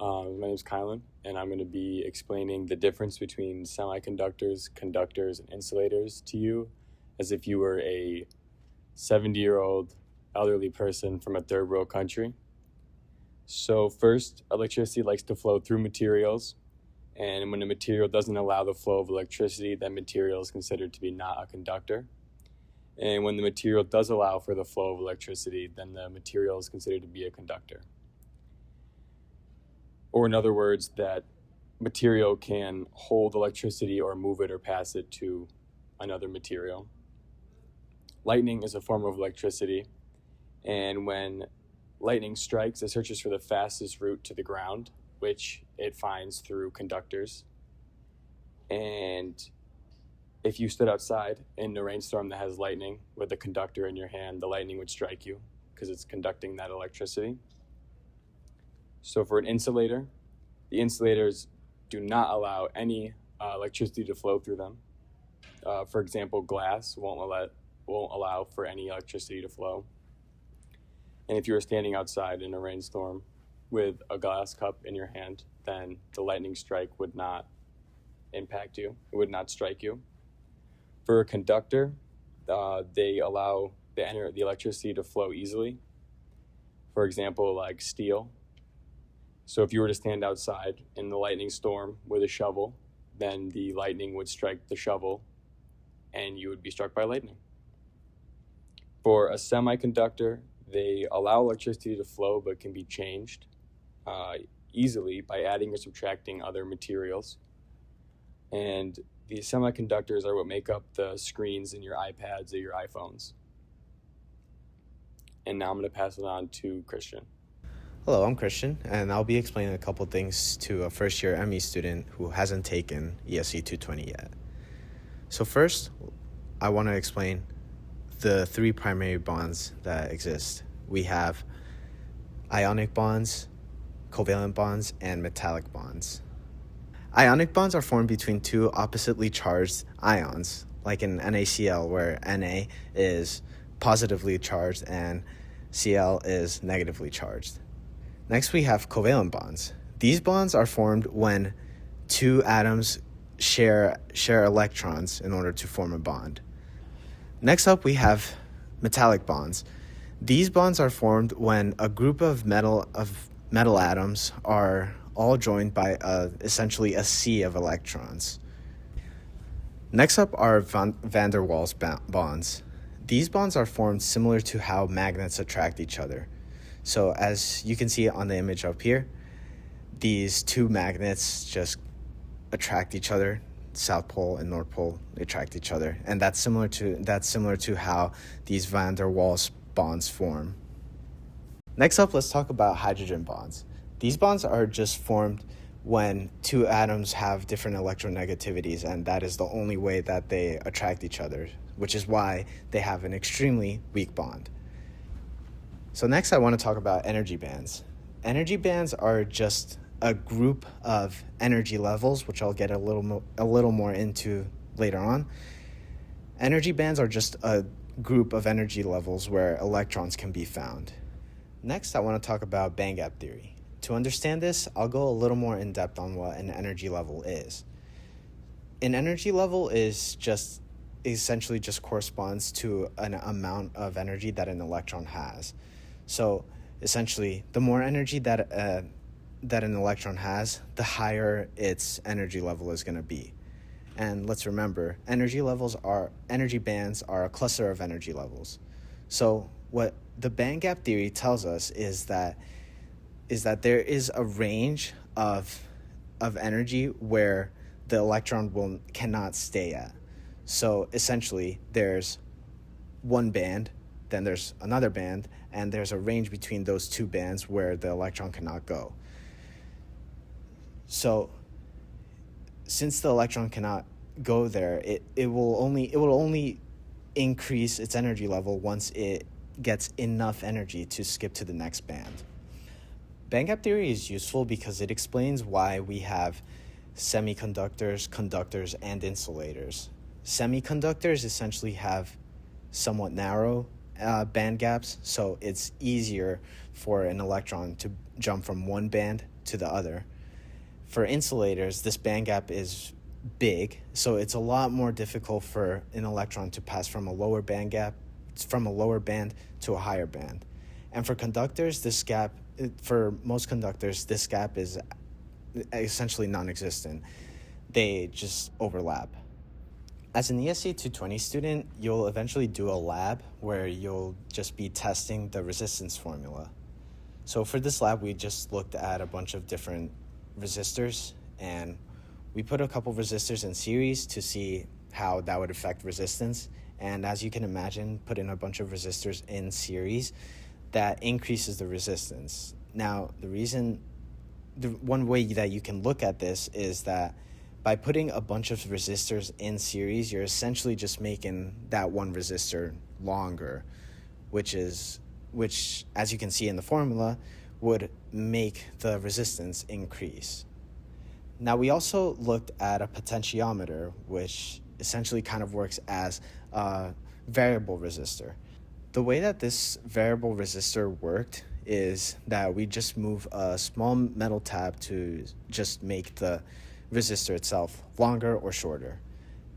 My name is Kylan, and I'm going to be explaining the difference between semiconductors, conductors, and insulators to you as if you were a 70-year-old elderly person from a third world country. So, first, electricity likes to flow through materials, and when a material doesn't allow the flow of electricity, that material is considered to be not a conductor. And when the material does allow for the flow of electricity, then the material is considered to be a conductor. Or in other words, that material can hold electricity or move it or pass it to another material. Lightning is a form of electricity, and when lightning strikes, it searches for the fastest route to the ground, which it finds through conductors. And if you stood outside in a rainstorm that has lightning with a conductor in your hand, the lightning would strike you because it's conducting that electricity. So for an insulator, the insulators do not allow any electricity to flow through them. For example, glass won't allow for any electricity to flow. And if you were standing outside in a rainstorm with a glass cup in your hand, then the lightning strike would not impact you. It would not strike you. For a conductor, they allow the electricity to flow easily. For example, like steel. So if you were to stand outside in the lightning storm with a shovel, then the lightning would strike the shovel and you would be struck by lightning. For a semiconductor, they allow electricity to flow but can be changed easily by adding or subtracting other materials. And the semiconductors are what make up the screens in your iPads or your iPhones. And now I'm going to pass it on to Christian. Hello, I'm Christian, and I'll be explaining a couple things to a first-year ME student who hasn't taken ESE 220 yet. So first, I want to explain the three primary bonds that exist. We have ionic bonds, covalent bonds, and metallic bonds. Ionic bonds are formed between two oppositely charged ions, like in NaCl, where Na is positively charged and Cl is negatively charged. Next, we have covalent bonds. These bonds are formed when two atoms share electrons in order to form a bond. Next up, we have metallic bonds. These bonds are formed when a group of metal atoms are all joined by essentially a sea of electrons. Next up are van der Waals bonds. These bonds are formed similar to how magnets attract each other. So as you can see on the image up here, these two magnets just attract each other. South Pole and North Pole attract each other, and that's similar to how these van der Waals bonds form. Next up, let's talk about hydrogen bonds. These bonds are just formed when two atoms have different electronegativities, and that is the only way that they attract each other, which is why they have an extremely weak bond. So next, I want to talk about energy bands. Energy bands are just a group of energy levels, which I'll get a little more into later on. Energy bands are just a group of energy levels where electrons can be found. Next, I want to talk about band gap theory. To understand this, I'll go a little more in depth on what an energy level is. An energy level is essentially just corresponds to an amount of energy that an electron has. So essentially, the more energy that an electron has, the higher its energy level is going to be. And let's remember, energy bands are a cluster of energy levels. So what the band gap theory tells us is that there is a range of energy where the electron cannot stay at. So essentially, there's one band, then there's another band, and there's a range between those two bands where the electron cannot go. So since the electron cannot go there, it will only increase its energy level once it gets enough energy to skip to the next band. Band gap theory is useful because it explains why we have semiconductors, conductors, and insulators. Semiconductors essentially have somewhat narrow band gaps, so it's easier for an electron to jump from one band to the other. For insulators, this band gap is big, so it's a lot more difficult for an electron to pass from a lower band to a higher band. And for conductors, for most conductors, this gap is essentially non-existent. They just overlap. As an ESE 220 student, you'll eventually do a lab where you'll just be testing the resistance formula. So for this lab, we just looked at a bunch of different resistors, and we put a couple resistors in series to see how that would affect resistance. And as you can imagine, putting a bunch of resistors in series, that increases the resistance. Now, the one way that you can look at this is that by putting a bunch of resistors in series, you're essentially just making that one resistor longer, which, as you can see in the formula, would make the resistance increase. Now, we also looked at a potentiometer, which essentially kind of works as a variable resistor. The way that this variable resistor worked is that we just move a small metal tab to just make the resistor itself longer or shorter.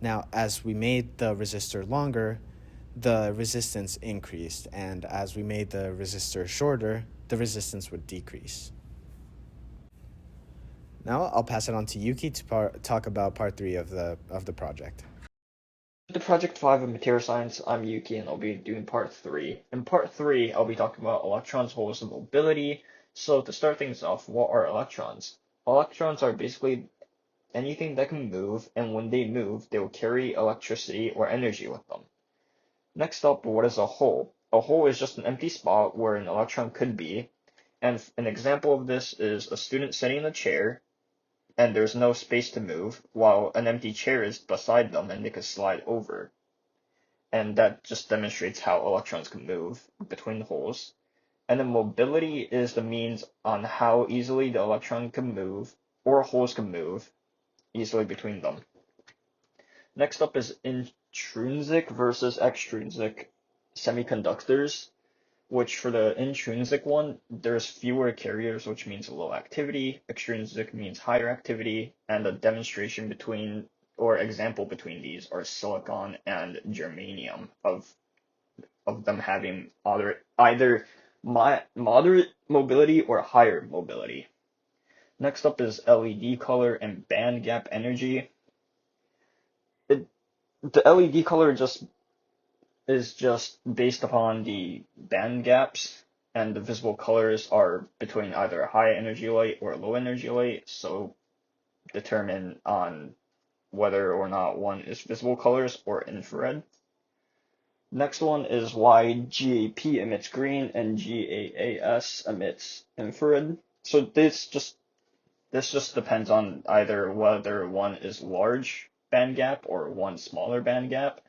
Now, as we made the resistor longer, the resistance increased, and as we made the resistor shorter, the resistance would decrease. Now I'll pass it on to Yuki to talk about part 3 of the project. To Project 5 of Material Science, I'm Yuki, and I'll be doing part 3. In part 3, I'll be talking about electrons, holes, and mobility. So to start things off, what are electrons? Electrons are basically anything that can move, and when they move, they will carry electricity or energy with them. Next up, what is a hole? A hole is just an empty spot where an electron could be, and an example of this is a student sitting in a chair, and there's no space to move, while an empty chair is beside them and they could slide over. And that just demonstrates how electrons can move between the holes. And then mobility is the means on how easily the electron can move, or holes can move, easily between them. Next up is intrinsic versus extrinsic semiconductors, which for the intrinsic one, there's fewer carriers, which means low activity. Extrinsic means higher activity, and the demonstration between, or example between these, are silicon and germanium, of them having either moderate mobility or higher mobility. Next up is LED color and band gap energy. The LED color is just based upon the band gaps, and the visible colors are between either high energy light or low energy light, so determine on whether or not one is visible colors or infrared. Next one is why GAP emits green and GAAS emits infrared. So this just depends on either whether one is large band gap or one smaller band gap.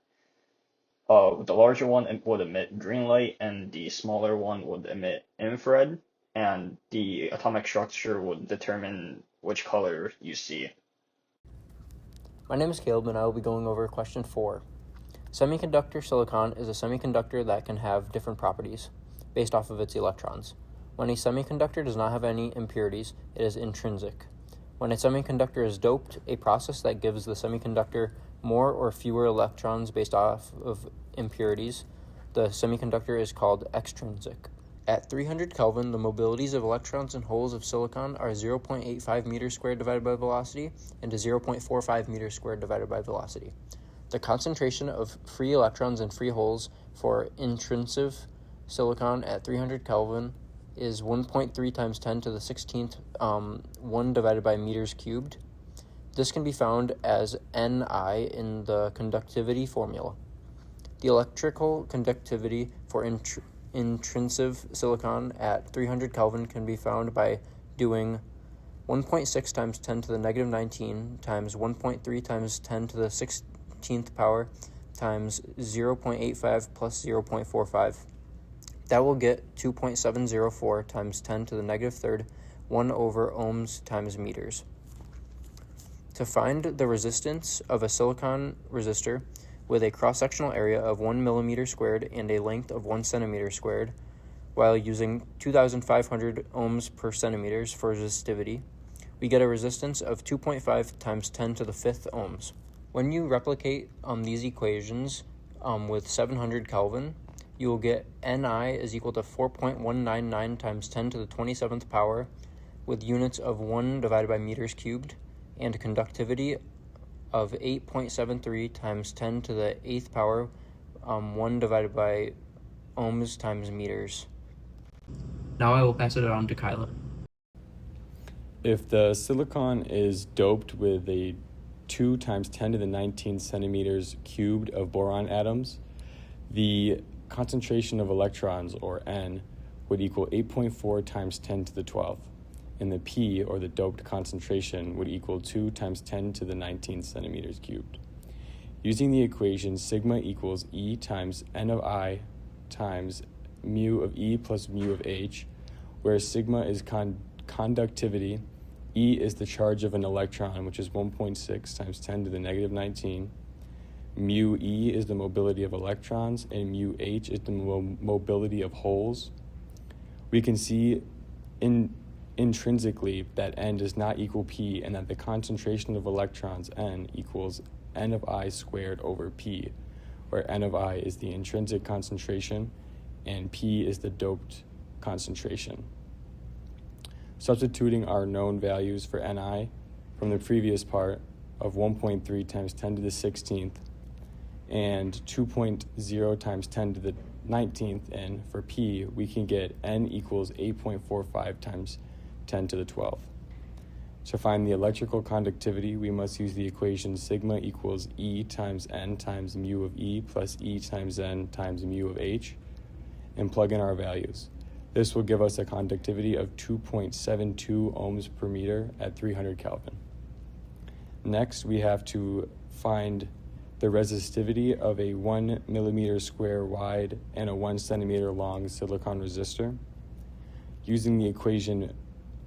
The larger one would emit green light, and the smaller one would emit infrared, and the atomic structure would determine which color you see. My name is Caleb, and I will be going over question 4. Semiconductor silicon is a semiconductor that can have different properties based off of its electrons. When a semiconductor does not have any impurities, it is intrinsic. When a semiconductor is doped, a process that gives the semiconductor more or fewer electrons based off of impurities, the semiconductor is called extrinsic. At 300 Kelvin, the mobilities of electrons and holes of silicon are 0.85 meters squared divided by velocity and 0.45 meters squared divided by velocity. The concentration of free electrons and free holes for intrinsic silicon at 300 Kelvin is 1.3 times 10 to the 16th 1 divided by meters cubed. This can be found as Ni in the conductivity formula. The electrical conductivity for intrinsic silicon at 300 Kelvin can be found by doing 1.6 times 10 to the negative 19 times 1.3 times 10 to the 16th power times 0.85 plus 0.45. That will get 2.704 times 10 to the negative third 1 over ohms times meters. To find the resistance of a silicon resistor, with a cross-sectional area of 1 millimeter squared and a length of 1 centimeter squared, while using 2,500 ohms per centimeters for resistivity, we get a resistance of 2.5 times 10 to the 5th ohms. When you replicate these equations with 700 Kelvin, you will get Ni is equal to 4.199 times 10 to the 27th power with units of 1 divided by meters cubed and conductivity of 8.73 times 10 to the 8th power 1 divided by ohms times meters. Now I will pass it on to Kyla. If the silicon is doped with a 2 times 10 to the 19 centimeters cubed of boron atoms, the concentration of electrons, or N, would equal 8.4 times 10 to the 12th, and the P, or the doped concentration, would equal 2 times 10 to the 19 centimeters cubed. Using the equation, sigma equals E times N of I times mu of E plus mu of H, where sigma is conductivity, E is the charge of an electron, which is 1.6 times 10 to the negative 19, mu E is the mobility of electrons, and mu H is the mobility of holes. We can see intrinsically that N does not equal P, and that the concentration of electrons, N, equals N of I squared over P, where N of I is the intrinsic concentration and P is the doped concentration. Substituting our known values for Ni from the previous part of 1.3 times 10 to the 16th and 2.0 times 10 to the 19th in for P, we can get N equals 8.45 times 10 to the 12th. To find the electrical conductivity, we must use the equation sigma equals E times N times mu of E plus E times N times mu of H and plug in our values. This will give us a conductivity of 2.72 ohms per meter at 300 Kelvin. Next, we have to find the resistivity of a 1 millimeter square wide and a 1 centimeter long silicon resistor. Using the equation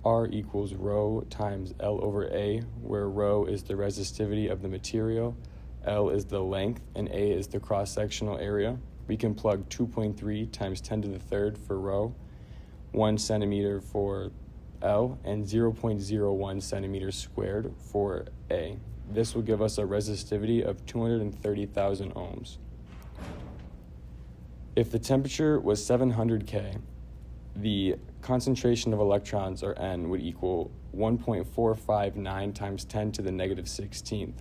R equals rho times L over A, where rho is the resistivity of the material, L is the length, and A is the cross-sectional area, we can plug 2.3 times 10 to the third for rho, 1 centimeter for L, and 0.01 centimeters squared for A. This will give us a resistivity of 230,000 ohms. If the temperature was 700 K, the concentration of electrons, or N, would equal 1.459 times 10 to the negative 16th,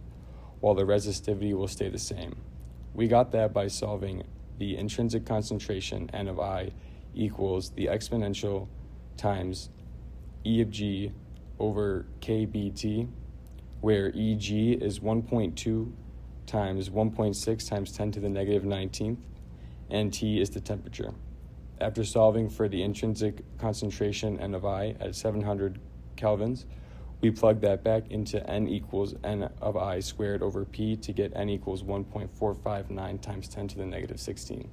while the resistivity will stay the same. We got that by solving the intrinsic concentration, N of I, equals the exponential times E of G over KBT, where EG is 1.2 times 1.6 times 10 to the negative 19th, and T is the temperature. After solving for the intrinsic concentration N of I at 700 kelvins, we plug that back into N equals N of I squared over P to get N equals 1.459 times 10 to the negative 16.